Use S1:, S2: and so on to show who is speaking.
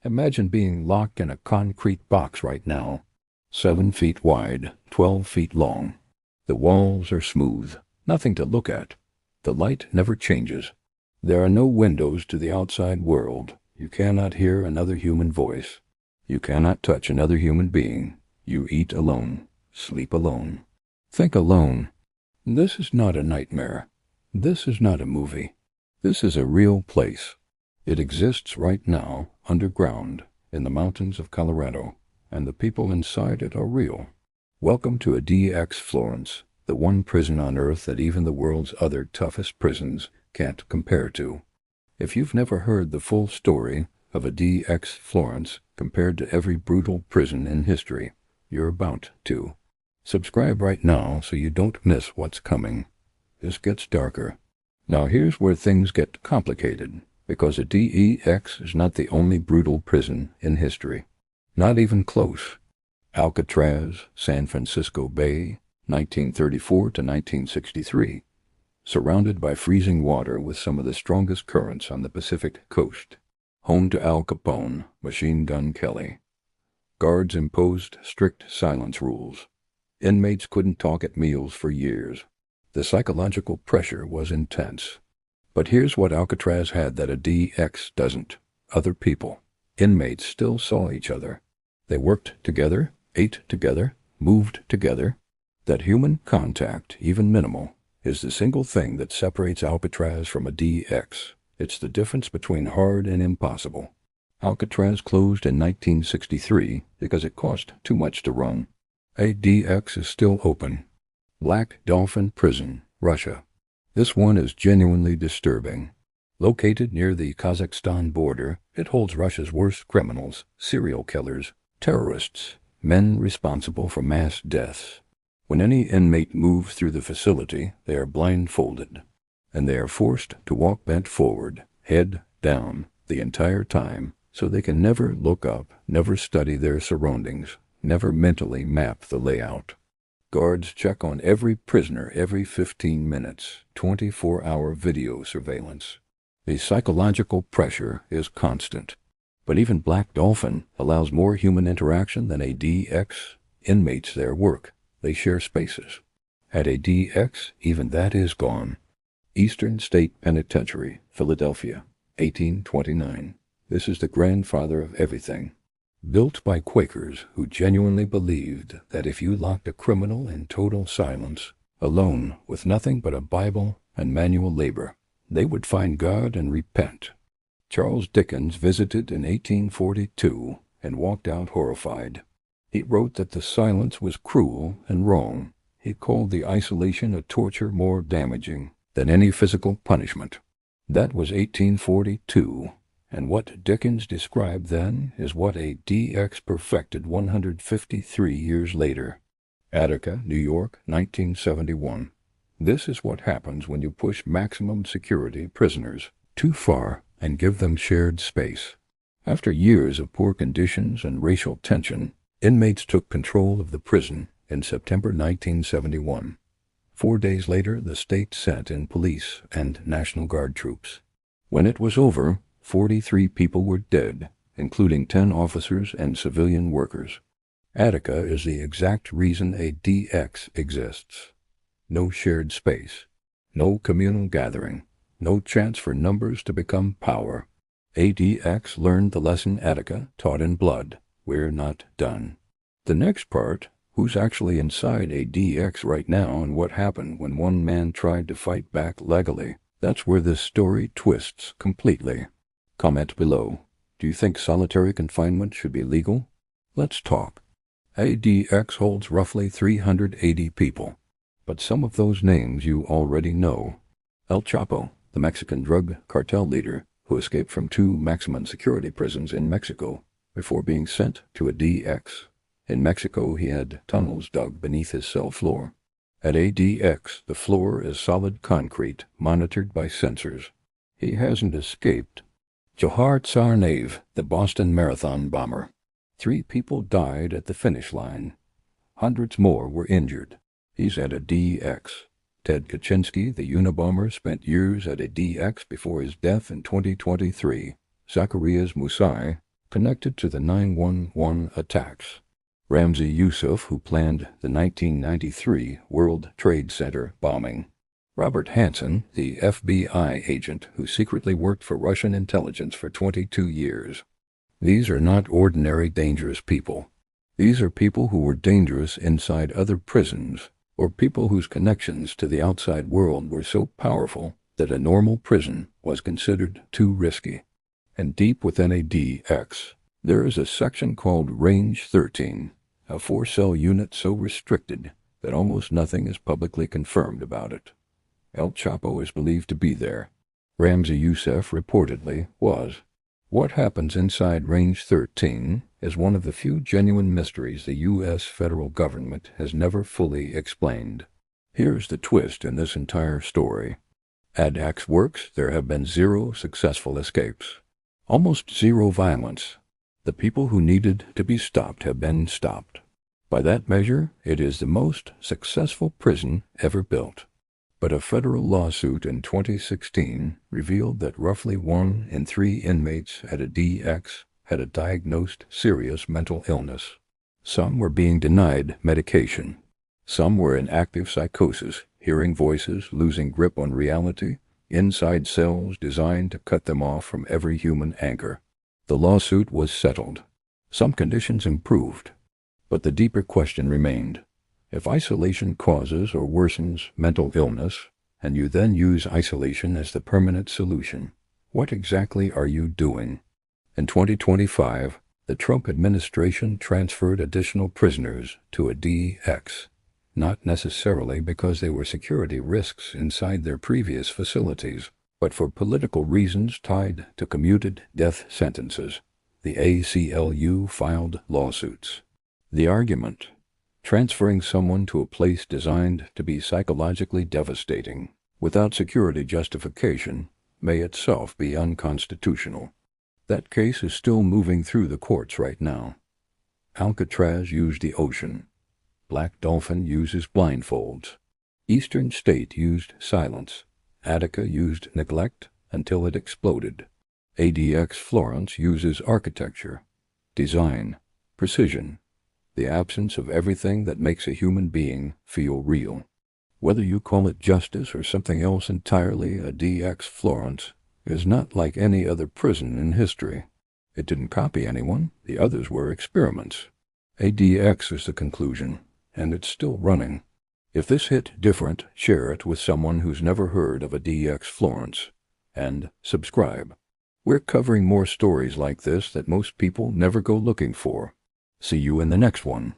S1: Imagine being locked in a concrete box right now, 7 feet wide, 12 feet long. The walls are smooth, nothing to look at. The light never changes. There are no windows to the outside world. You cannot hear another human voice. You cannot touch another human being. You eat alone, sleep alone, think alone. This is not a nightmare. This is not a movie. This is a real place. It exists right now, underground, in the mountains of Colorado, and the people inside it are real. Welcome to ADX Florence, the one prison on earth that even the world's other toughest prisons can't compare to. If you've never heard the full story of ADX Florence compared to every brutal prison in history, you're about to. Subscribe right now so you don't miss what's coming. This gets darker. Now here's where things get complicated, because ADX is not the only brutal prison in history. Not even close. Alcatraz, San Francisco Bay, 1934 to 1963. Surrounded by freezing water with some of the strongest currents on the Pacific coast. Home to Al Capone, Machine Gun Kelly. Guards imposed strict silence rules. Inmates couldn't talk at meals for years. The psychological pressure was intense. But here's what Alcatraz had that ADX doesn't. Other people. Inmates still saw each other. They worked together, ate together, moved together. That human contact, even minimal, is the single thing that separates Alcatraz from ADX. It's the difference between hard and impossible. Alcatraz closed in 1963 because it cost too much to run. ADX is still open. Black Dolphin Prison, Russia. This one is genuinely disturbing. Located near the Kazakhstan border, it holds Russia's worst criminals, serial killers, terrorists, men responsible for mass deaths. When any inmate moves through the facility, they are blindfolded, and they are forced to walk bent forward, head down, the entire time, so they can never look up, never study their surroundings, never mentally map the layout. Guards check on every prisoner every 15 minutes, 24-hour video surveillance. The psychological pressure is constant. But even Black Dolphin allows more human interaction than ADX. Inmates there work. They share spaces. At ADX, even that is gone. Eastern State Penitentiary, Philadelphia, 1829. This is the grandfather of everything. Built by Quakers who genuinely believed that if you locked a criminal in total silence, alone with nothing but a Bible and manual labor, they would find God and repent. Charles Dickens visited in 1842 and walked out horrified. He wrote that the silence was cruel and wrong. He called the isolation a torture more damaging than any physical punishment. That was 1842. And what Dickens described then is what ADX perfected 153 years later. Attica, New York, 1971. This is what happens when you push maximum security prisoners too far and give them shared space. After years of poor conditions and racial tension, inmates took control of the prison in September 1971. 4 days later, the state sent in police and National Guard troops. When it was over, 43 people were dead, including 10 officers and civilian workers. Attica is the exact reason ADX exists. No shared space, no communal gathering, no chance for numbers to become power. ADX learned the lesson Attica taught in blood. We're not done. The next part, who's actually inside ADX right now and what happened when one man tried to fight back legally, that's where this story twists completely. Comment below. Do you think solitary confinement should be legal? Let's talk. ADX holds roughly 380 people, but some of those names you already know. El Chapo, the Mexican drug cartel leader who escaped from 2 maximum security prisons in Mexico before being sent to ADX. In Mexico, he had tunnels dug beneath his cell floor. At ADX, the floor is solid concrete, monitored by sensors. He hasn't escaped. Johar Tsarnaev, the Boston Marathon bomber. 3 people died at the finish line. Hundreds more were injured. He's at ADX. Ted Kaczynski, the Unabomber, spent years at ADX before his death in 2023. Zacharias Musai, connected to the 9/11 attacks. Ramzi Youssef, who planned the 1993 World Trade Center bombing. Robert Hanssen, the FBI agent who secretly worked for Russian intelligence for 22 years. These are not ordinary dangerous people. These are people who were dangerous inside other prisons, or people whose connections to the outside world were so powerful that a normal prison was considered too risky. And deep within ADX, there is a section called Range 13, a 4-cell unit so restricted that almost nothing is publicly confirmed about it. El Chapo is believed to be there. Ramzi Youssef reportedly was. What happens inside Range 13 is one of the few genuine mysteries the U.S. federal government has never fully explained. Here's the twist in this entire story. ADX works, there have been 0 successful escapes. Almost 0 violence. The people who needed to be stopped have been stopped. By that measure, it is the most successful prison ever built. But a federal lawsuit in 2016 revealed that roughly 1 in 3 inmates at ADX had a diagnosed serious mental illness. Some were being denied medication. Some were in active psychosis, hearing voices, losing grip on reality, inside cells designed to cut them off from every human anchor. The lawsuit was settled. Some conditions improved. But the deeper question remained. If isolation causes or worsens mental illness, and you then use isolation as the permanent solution, what exactly are you doing? In 2025, the Trump administration transferred additional prisoners to ADX, not necessarily because they were security risks inside their previous facilities, but for political reasons tied to commuted death sentences. The ACLU filed lawsuits. The argument: transferring someone to a place designed to be psychologically devastating, without security justification, may itself be unconstitutional. That case is still moving through the courts right now. Alcatraz used the ocean. Black Dolphin uses blindfolds. Eastern State used silence. Attica used neglect until it exploded. ADX Florence uses architecture, design, precision, the absence of everything that makes a human being feel real. Whether you call it justice or something else entirely, ADX Florence is not like any other prison in history. It didn't copy anyone. The others were experiments. ADX is the conclusion, and it's still running. If this hit different, share it with someone who's never heard of ADX Florence, and subscribe. We're covering more stories like this that most people never go looking for. See you in the next one.